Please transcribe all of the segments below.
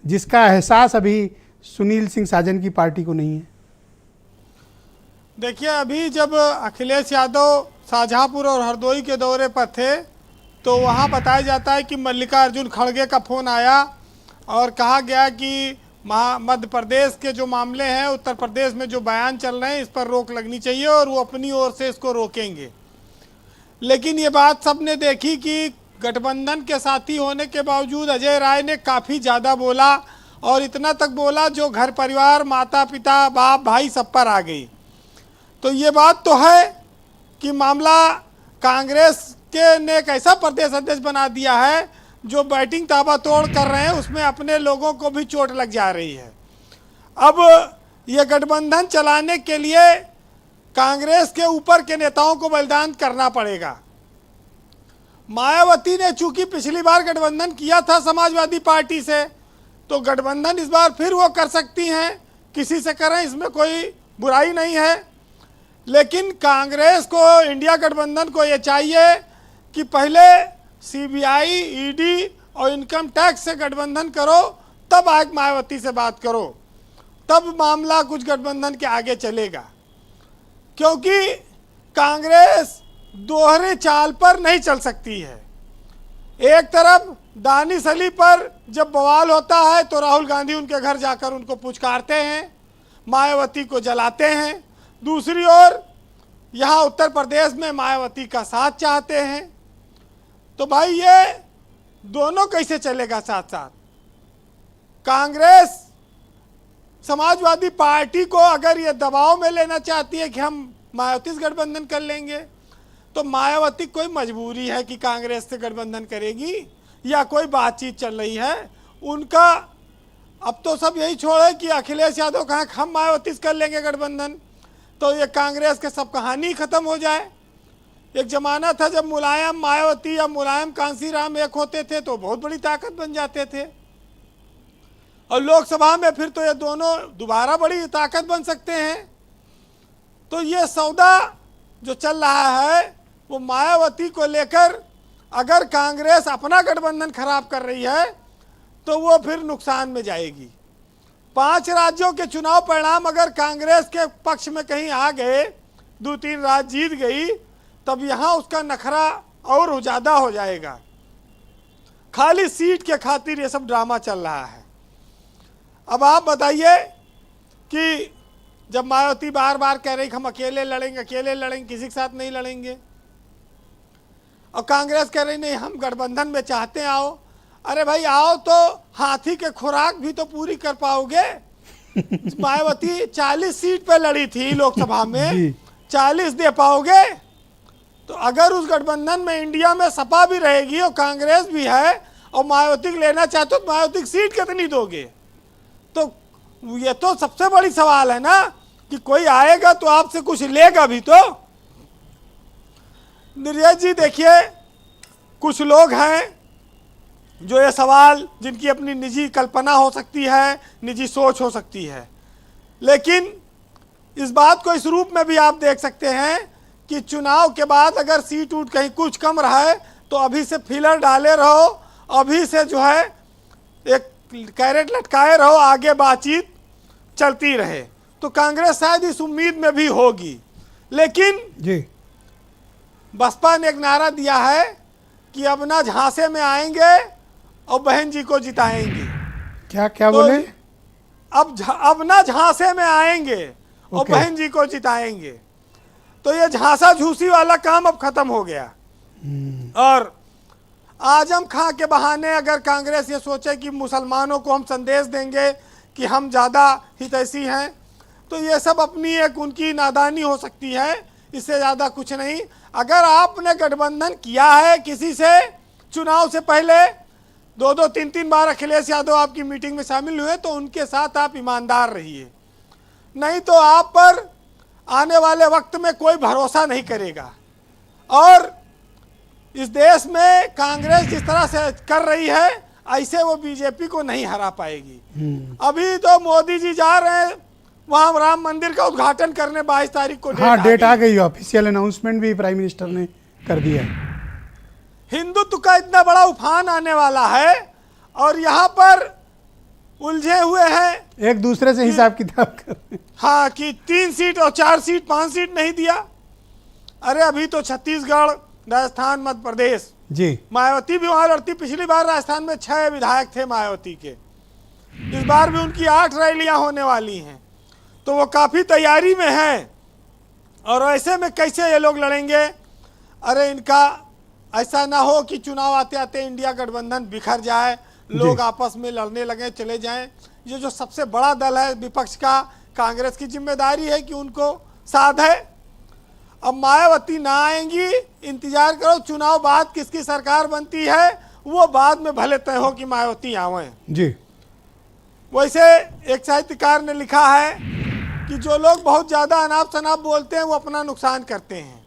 जिसका एहसास अभी सुनील सिंह साजन की पार्टी को नहीं है? देखिए, अभी जब अखिलेश यादव शाहजहांपुर और हरदोई के दौरे पर थे तो वहाँ बताया जाता है कि मल्लिकार्जुन खड़गे का फ़ोन आया और कहा गया कि मध्य प्रदेश के जो मामले हैं, उत्तर प्रदेश में जो बयान चल रहे हैं, इस पर रोक लगनी चाहिए और वो अपनी ओर से इसको रोकेंगे। लेकिन ये बात सबने देखी कि गठबंधन के साथी होने के बावजूद अजय राय ने काफ़ी ज़्यादा बोला और इतना तक बोला जो घर परिवार, माता पिता, बाप भाई सब पर आ गई। तो ये बात तो है कि मामला कांग्रेस के ने एक ऐसा प्रदेश अध्यक्ष बना दिया है जो बैटिंग ताबड़तोड़ कर रहे हैं, उसमें अपने लोगों को भी चोट लग जा रही है। अब ये गठबंधन चलाने के लिए कांग्रेस के ऊपर के नेताओं को बलिदान करना पड़ेगा। मायावती ने चूंकि पिछली बार गठबंधन किया था समाजवादी पार्टी से, तो गठबंधन इस बार फिर वो कर सकती हैं, किसी से करें, इसमें कोई बुराई नहीं है। लेकिन कांग्रेस को, इंडिया गठबंधन को ये चाहिए कि पहले सीबीआई, ईडी और इनकम टैक्स से गठबंधन करो, तब आगे मायावती से बात करो, तब मामला कुछ गठबंधन के आगे चलेगा। क्योंकि कांग्रेस दोहरे चाल पर नहीं चल सकती है। एक तरफ दानिश अली पर जब बवाल होता है तो राहुल गांधी उनके घर जाकर उनको पुचकारते हैं, मायावती को जलाते हैं। दूसरी ओर यहाँ उत्तर प्रदेश में मायावती का साथ चाहते हैं। तो भाई ये दोनों कैसे चलेगा साथ साथ? कांग्रेस समाजवादी पार्टी को अगर ये दबाव में लेना चाहती है कि हम मायावती से गठबंधन कर लेंगे, तो मायावती कोई मजबूरी है कि कांग्रेस से गठबंधन करेगी या कोई बातचीत चल रही है उनका? अब तो सब यही छोड़े कि अखिलेश यादव कहें हम मायावती से कर लेंगे गठबंधन, तो ये कांग्रेस के सब कहानी खत्म हो जाए। एक जमाना था जब मुलायम मायावती या मुलायम कांसीराम एक होते थे तो बहुत बड़ी ताकत बन जाते थे, और लोकसभा में फिर तो ये दोनों दोबारा बड़ी ताकत बन सकते हैं। तो ये सौदा जो चल रहा है वो मायावती को लेकर, अगर कांग्रेस अपना गठबंधन खराब कर रही है तो वो फिर नुकसान में जाएगी। 5 राज्यों के चुनाव परिणाम अगर कांग्रेस के पक्ष में कहीं आ गए, 2-3 राज्य जीत गई, तब यहाँ उसका नखरा और ज़्यादा हो जाएगा। खाली सीट के खातिर ये सब ड्रामा चल रहा है। अब आप बताइए कि जब मायावती बार बार कह रही हम अकेले लड़ेंगे, अकेले लड़ेंगे, किसी के साथ नहीं लड़ेंगे, और कांग्रेस कह रही नहीं हम गठबंधन में चाहते हैं आओ। अरे भाई आओ तो हाथी के खुराक भी तो पूरी कर पाओगे। मायावती 40 सीट पे लड़ी थी लोकसभा में, 40 दे पाओगे? तो अगर उस गठबंधन में इंडिया में सपा भी रहेगी और कांग्रेस भी है और मायावती को लेना चाहते हो तो मायावती की सीट कितनी दोगे? तो ये तो सबसे बड़ी सवाल है ना कि कोई आएगा तो आपसे कुछ लेगा भी तो। निर्जय जी देखिए, कुछ लोग हैं जो ये सवाल, जिनकी अपनी निजी कल्पना हो सकती है, निजी सोच हो सकती है, लेकिन इस बात को इस रूप में भी आप देख सकते हैं कि चुनाव के बाद अगर सीट उठ कहीं कुछ कम रहा है तो अभी से फिलर डाले रहो, अभी से जो है एक कैरेट लटकाए रहो, आगे बातचीत चलती रहे। तो कांग्रेस शायद इस उम्मीद में भी होगी। लेकिन जी बसपा ने एक नारा दिया है कि अब ना झांसे में आएंगे और बहन जी को जिताएंगे। क्या क्या तो बोले? अब ना झांसे में आएंगे और बहन जी को जिताएंगे। तो ये झांसा झूसी वाला काम अब खत्म हो गया। और आजम खां के बहाने अगर कांग्रेस ये सोचे कि मुसलमानों को हम संदेश देंगे कि हम ज़्यादा हितैषी हैं, तो ये सब अपनी एक उनकी नादानी हो सकती है, इससे ज़्यादा कुछ नहीं। अगर आपने गठबंधन किया है किसी से चुनाव से पहले, 2-2, 3-3 बार अखिलेश यादव आपकी मीटिंग में शामिल हुए, तो उनके साथ आप ईमानदार रहिए, नहीं तो आप पर आने वाले वक्त में कोई भरोसा नहीं करेगा। और इस देश में कांग्रेस जिस तरह से कर रही है ऐसे वो बीजेपी को नहीं हरा पाएगी। अभी तो मोदी जी जा रहे हैं वहाँ राम मंदिर का उद्घाटन करने, 22 तारीख को डेट आ गई। ऑफिशियल अनाउंसमेंट भी प्राइम मिनिस्टर ने कर दिया है। हिंदुत्व का इतना बड़ा उफान आने वाला है और यहाँ पर उलझे हुए हैं। एक दूसरे से हिसाब किताब कर रहे हैं। हाँ, कि 3 सीट और 4 सीट 5 सीट नहीं दिया। अरे अभी तो छत्तीसगढ़, राजस्थान, मध्य प्रदेश, जी मायावती भी वहां लड़ती। पिछली बार राजस्थान में 6 विधायक थे मायावती के, इस बार भी उनकी 8 रैलियां होने वाली हैं, तो वो काफी तैयारी में हैं। और ऐसे में कैसे ये लोग लड़ेंगे? अरे इनका ऐसा ना हो कि चुनाव आते आते इंडिया गठबंधन बिखर जाए, लोग आपस में लड़ने लगे, चले जाएं। ये जो सबसे बड़ा दल है विपक्ष का, कांग्रेस की जिम्मेदारी है कि उनको साध है। अब मायावती ना आएंगी, इंतजार करो, चुनाव बाद किसकी सरकार बनती है वो बाद में भले तय हो कि मायावती आवे। जी वैसे एक साहित्यकार ने लिखा है कि जो लोग बहुत ज्यादा अनाप शनाप बोलते हैं वो अपना नुकसान करते हैं।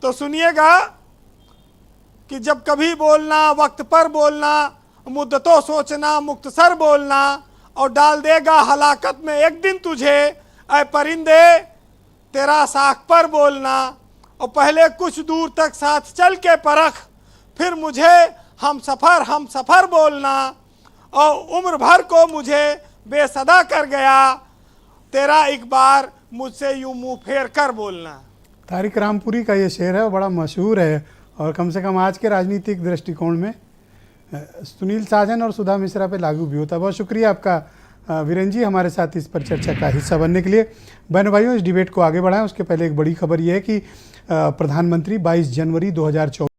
तो सुनिएगा कि जब कभी बोलना, वक्त पर बोलना, मुद्दतों सोचना, मुख्तसर बोलना, और डाल देगा हलाकत में एक दिन तुझे, ऐ परिंदे तेरा साख पर बोलना। और पहले कुछ दूर तक साथ चल के परख, फिर मुझे हम सफ़र बोलना। और उम्र भर को मुझे बेसदा कर गया, तेरा एक बार मुझसे यूं मुंह फेर कर बोलना। तारिक रामपुरी का ये शेर है, वो बड़ा मशहूर है और कम से कम आज के राजनीतिक दृष्टिकोण में सुनील साजन और सुधा मिश्रा पे लागू भी होता है। बहुत शुक्रिया आपका वीरेन जी, हमारे साथ इस पर चर्चा का हिस्सा बनने के लिए। बहन भाइयों, इस डिबेट को आगे बढ़ाएं उसके पहले एक बड़ी खबर यह है कि प्रधानमंत्री 22 जनवरी 2024